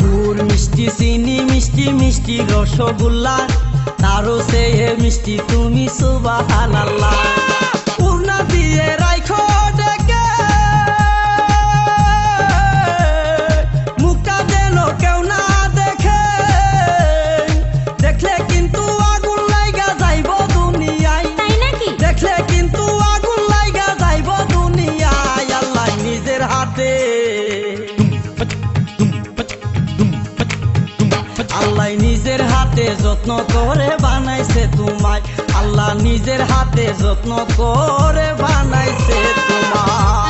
গুড় মিষ্টি চিনি মিষ্টি মিষ্টি রসগোল্লা তারও সে মিষ্টি তুমি সুবহানাল্লাহ পূর্ণা দিয়ে রাইখো ডেকে মুখটা যেন কেউ না দেখে দেখলে কিন্তু আগুন লাইগা যাইব দুনিয়ায় তাই নাকি দেখলে কিন্তু আগুন লাইগা যাইব দুনিয়ায় আল্লাহ নিজের হাতে আল্লাহ নিজের হাতে যত্ন করে বানাইছে তোমায় আল্লাহ নিজের হাতে যত্ন করে বানাইছে তোমায়